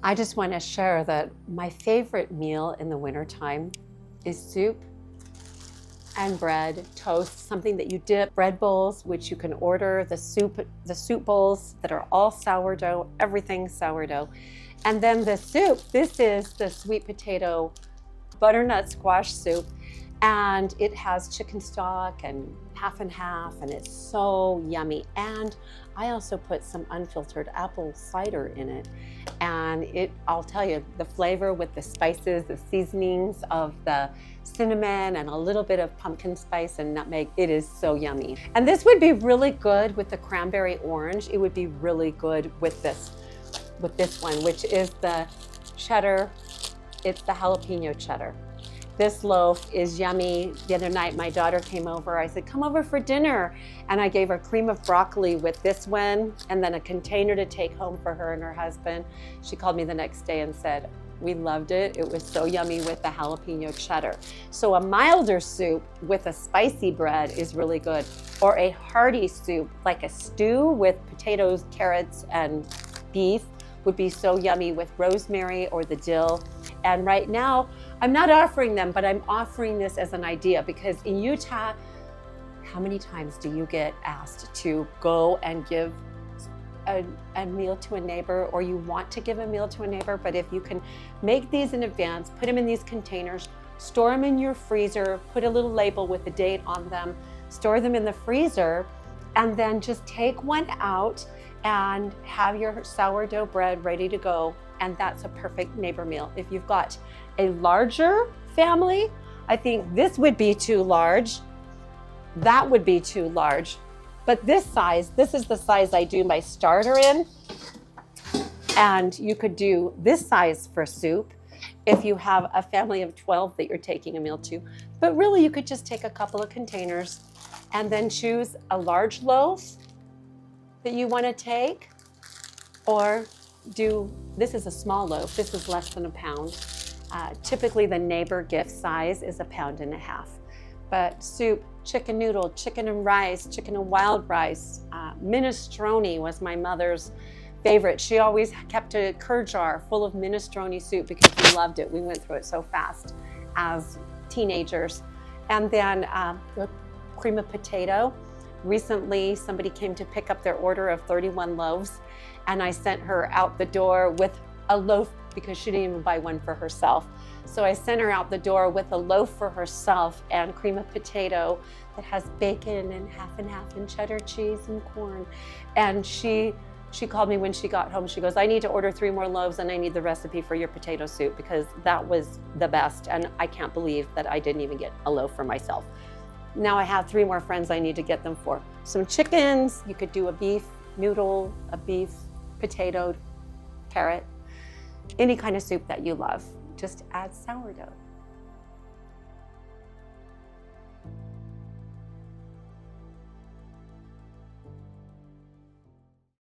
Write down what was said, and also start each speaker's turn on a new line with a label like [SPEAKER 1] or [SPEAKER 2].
[SPEAKER 1] I just want to share that my favorite meal in the wintertime is soup and bread, toast, something that you dip, bread bowls, which you can order, the soup bowls that are all sourdough, everything sourdough. And then the soup, this is the sweet potato butternut squash soup, and it has chicken stock and half, and it's so yummy. And I also put some unfiltered apple cider in it. And I'll tell you, the flavor with the spices, the seasonings of the cinnamon and a little bit of pumpkin spice and nutmeg, it is so yummy. And this would be really good with the cranberry orange. It would be really good with this one, which is the cheddar. It's the jalapeno cheddar. This loaf is yummy. The other night, my daughter came over. I said, come over for dinner. And I gave her cream of broccoli with this one and then a container to take home for her and her husband. She called me the next day and said, we loved it. It was so yummy with the jalapeno cheddar. So a milder soup with a spicy bread is really good. Or a hearty soup, like a stew with potatoes, carrots, and beef would be so yummy with rosemary or the dill. And right now, I'm not offering them, but I'm offering this as an idea because in Utah, how many times do you get asked to go and give a meal to a neighbor, or you want to give a meal to a neighbor? But if you can make these in advance, put them in these containers, store them in your freezer, put a little label with the date on them, store them in the freezer, and then just take one out and have your sourdough bread ready to go. And that's a perfect neighbor meal. If you've got a larger family, I think this would be too large. That would be too large. But this is the size I do my starter in. And you could do this size for soup if you have a family of 12 that you're taking a meal to. But really, you could just take a couple of containers and then choose a large loaf that you want to take, or this is a small loaf. This is less than a pound. Typically the neighbor gift size is 1.5 pounds. But soup, chicken noodle, chicken and rice, chicken and wild rice. Minestrone was my mother's favorite. She always kept a curd jar full of minestrone soup because we loved it. We went through it so fast as teenagers. And then the cream of potato. Recently, somebody came to pick up their order of 31 loaves, and I sent her out the door with a loaf because she didn't even buy one for herself. So I sent her out the door with a loaf for herself and cream of potato that has bacon and half and cheddar cheese and corn. And she called me when she got home. She goes, I need to order 3 more loaves and I need the recipe for your potato soup because that was the best. And I can't believe that I didn't even get a loaf for myself. Now I have 3 more friends I need to get them for. Some chickens, you could do a beef noodle, a beef potato, carrot, any kind of soup that you love. Just add sourdough.